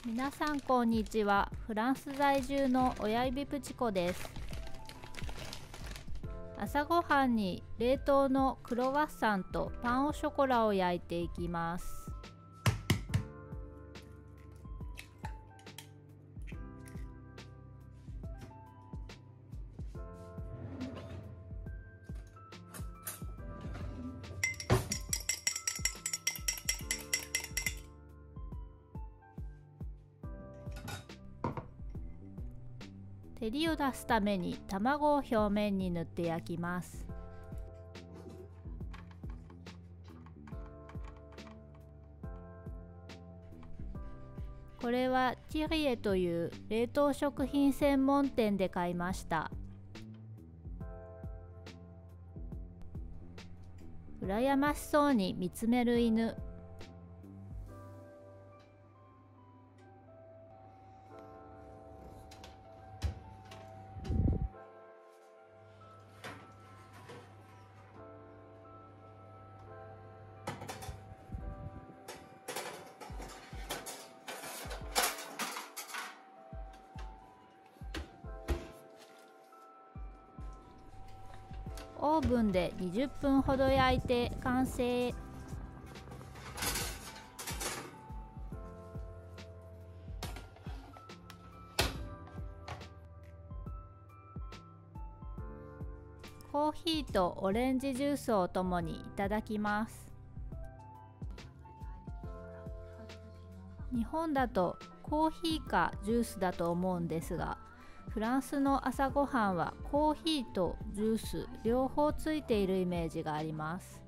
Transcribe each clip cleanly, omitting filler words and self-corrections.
皆さんこんにちは。フランス在住の親指プチコです。朝ごはんに冷凍のクロワッサンとパンオショコラを焼いていきます。照りを出すために卵を表面に塗って焼きます。これはティリエという冷凍食品専門店で買いました。羨ましそうに見つめる犬。オーブンで20分ほど焼いて完成。コーヒーとオレンジジュースをお供にいただきます。日本だとコーヒーかジュースだと思うんですが、フランスの朝ごはんはコーヒーとジュース両方ついているイメージがあります。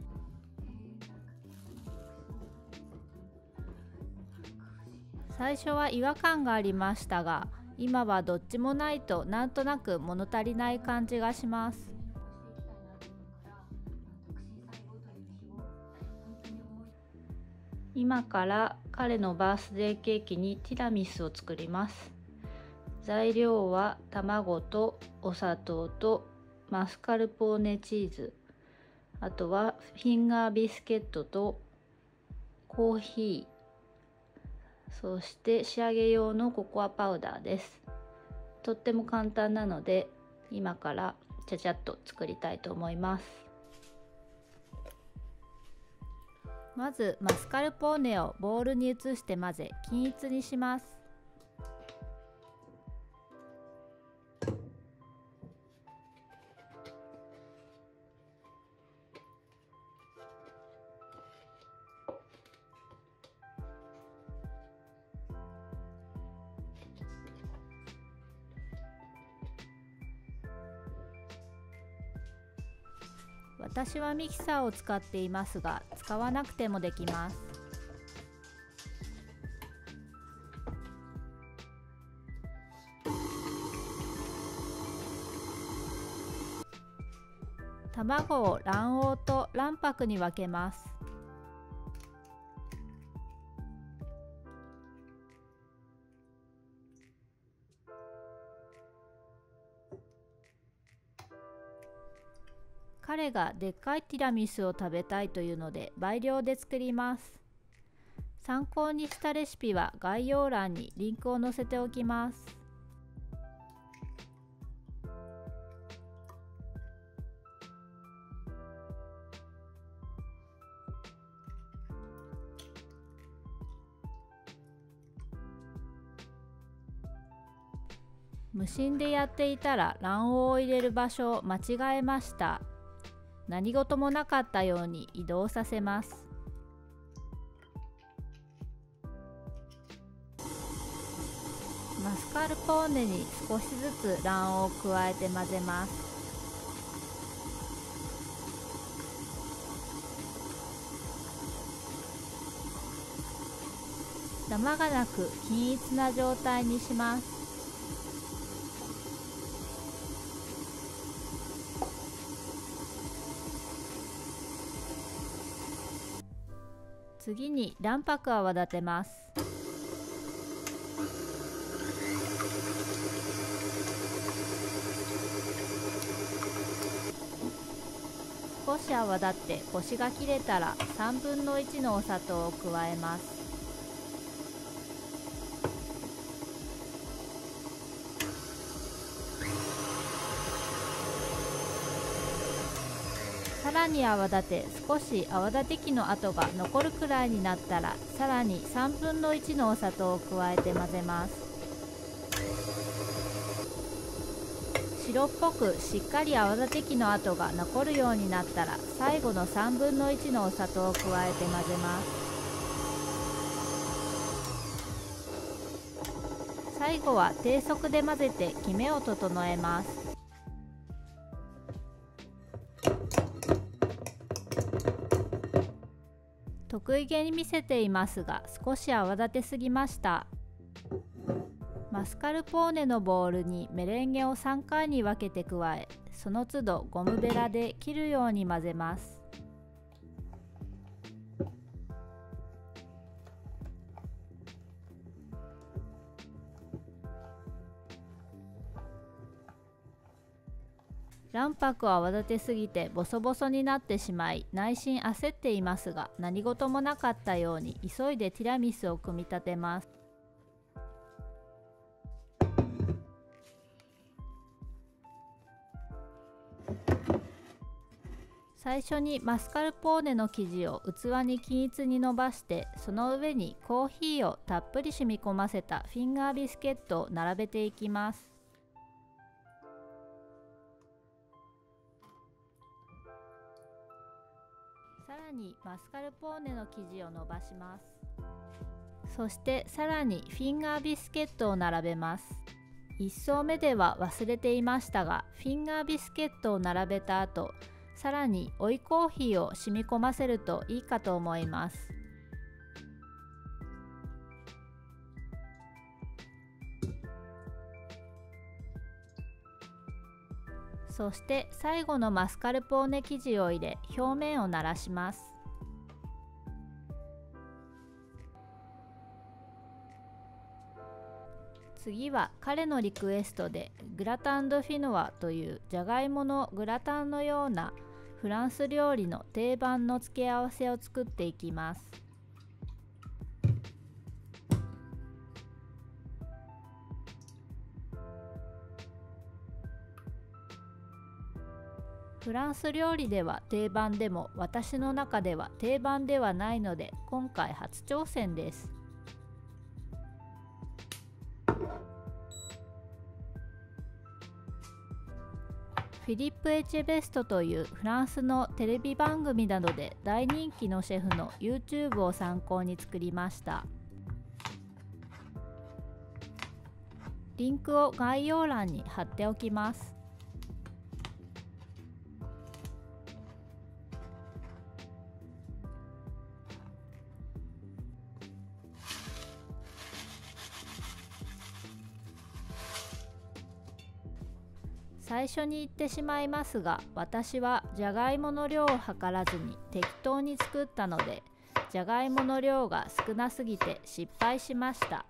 最初は違和感がありましたが、今はどっちもないとなんとなく物足りない感じがします。今から彼のバースデーケーキにティラミスを作ります。材料は卵とお砂糖とマスカルポーネチーズ、あとはフィンガービスケットとコーヒー、そして仕上げ用のココアパウダーです。とっても簡単なので今からちゃちゃっと作りたいと思います。まずマスカルポーネをボウルに移して混ぜ均一にします。私はミキサーを使っていますが、使わなくてもできます。卵を卵黄と卵白に分けます。彼がでっかいティラミスを食べたいというので倍量で作ります。参考にしたレシピは概要欄にリンクを載せておきます。無心でやっていたら卵黄を入れる場所を間違えました。何事もなかったように移動させます。マスカルポーネに少しずつ卵黄を加えて混ぜます。ダマがなく均一な状態にします。次に卵白を泡立てます。少し泡立ってコシが切れたら3分の1のお砂糖を加えます。らに泡立て、少し泡立て器の跡が残るくらいになったら、さらに3分の1のお砂糖を加えて混ぜます。白っぽくしっかり泡立て器の跡が残るようになったら、最後の3分の1のお砂糖を加えて混ぜます。最後は低速で混ぜてきめを整えます。得意げに見せていますが、少し泡立てすぎました。マスカルポーネのボウルにメレンゲを3回に分けて加え、その都度ゴムベラで切るように混ぜます。卵白を泡立てすぎてボソボソになってしまい、内心焦っていますが、何事もなかったように急いでティラミスを組み立てます。最初にマスカルポーネの生地を器に均一に伸ばして、その上にコーヒーをたっぷり染み込ませたフィンガービスケットを並べていきます。さらにマスカルポーネの生地を伸ばします。そしてさらにフィンガービスケットを並べます。1層目では忘れていましたが、フィンガービスケットを並べた後、さらに追いコーヒーを染み込ませるといいかと思います。そして最後のマスカルポーネ生地を入れ、表面をならします。次は彼のリクエストでグラタン・ド・フィノワというじゃがいものグラタンのようなフランス料理の定番の付け合わせを作っていきます。フランス料理では定番でも、私の中では定番ではないので、今回初挑戦です。フィリップ・エチェベストというフランスのテレビ番組などで大人気のシェフの YouTube を参考に作りました。リンクを概要欄に貼っておきます。最初に言ってしまいますが、私はじゃがいもの量を測らずに適当に作ったので、じゃがいもの量が少なすぎて失敗しました。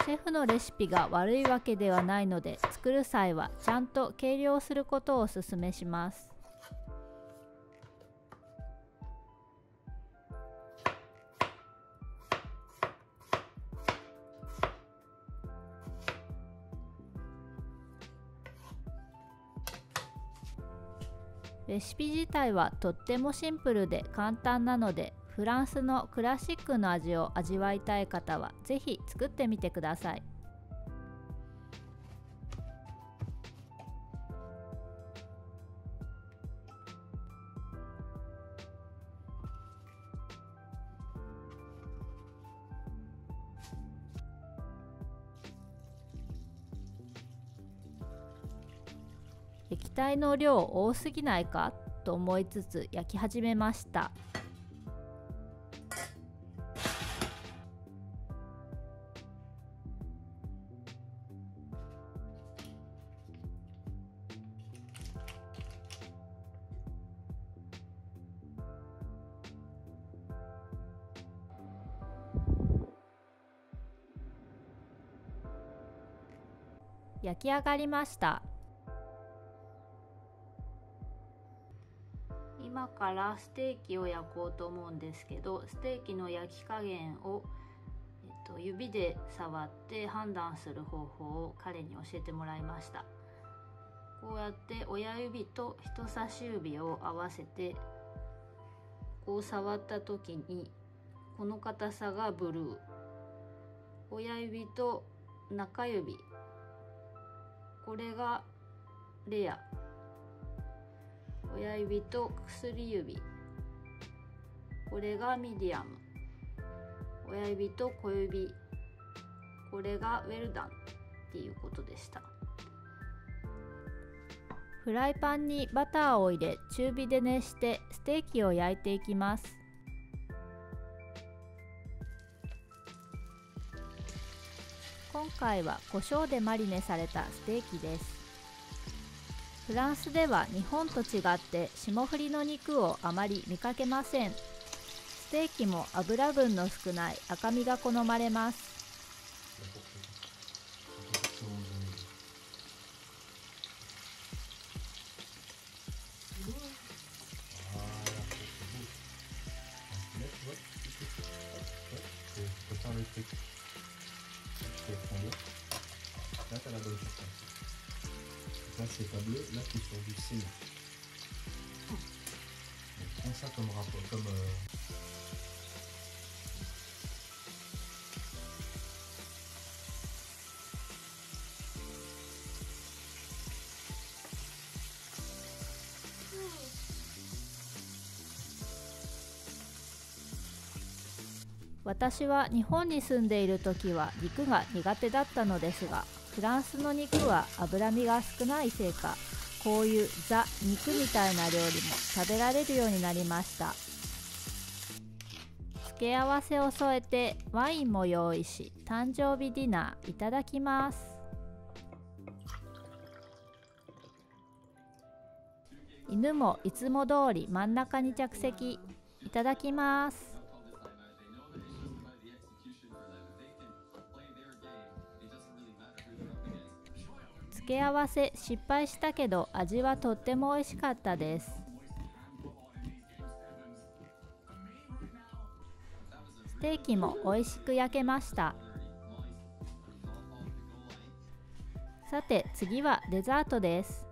シェフのレシピが悪いわけではないので、作る際はちゃんと計量することをお勧めします。レシピ自体はとってもシンプルで簡単なので、フランスのクラシックの味を味わいたい方はぜひ作ってみてください。液体の量多すぎないかと思いつつ焼き始めました。焼き上がりました。今からステーキを焼こうと思うんですけど、ステーキの焼き加減を、指で触って判断する方法を彼に教えてもらいました。こうやって親指と人差し指を合わせてこう触った時にこの硬さがブルー、親指と中指これがレア、親指と薬指これがミディアム、親指と小指これがウェルダンっていうことでした。フライパンにバターを入れ中火で熱してステーキを焼いていきます。今回は胡椒でマリネされたステーキです。フランスでは日本と違って霜降りの肉をあまり見かけません。ステーキも脂分の少ない赤身が好まれます。Là, tu as la bonne surface. Là, c'est pas bleu, là, tu es sur du sénat. Donc, prends ça comme rapport, comme...私は日本に住んでいる時は肉が苦手だったのですが、フランスの肉は脂身が少ないせいか、こういうザ・肉みたいな料理も食べられるようになりました。付け合わせを添えてワインも用意し、誕生日ディナーいただきます。犬もいつも通り真ん中に着席。いただきます。付け合わせ失敗したけど味はとっても美味しかったです。ステーキも美味しく焼けました。さて次はデザートです。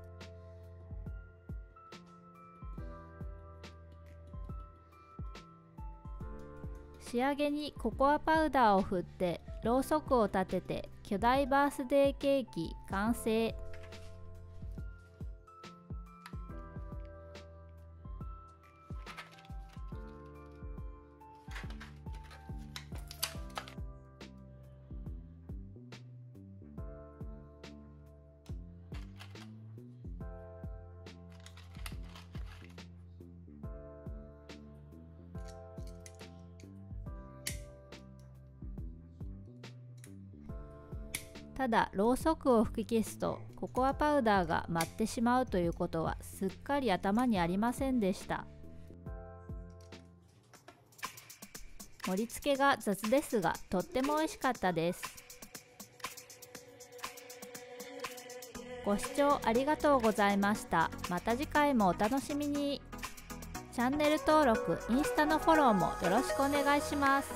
仕上げにココアパウダーを振ってろうそくを立てて巨大バースデーケーキ完成。ただろうそくを吹き消すとココアパウダーが舞ってしまうということはすっかり頭にありませんでした。盛り付けが雑ですがとっても美味しかったです。ご視聴ありがとうございました。また次回もお楽しみに。チャンネル登録、インスタのフォローもよろしくお願いします。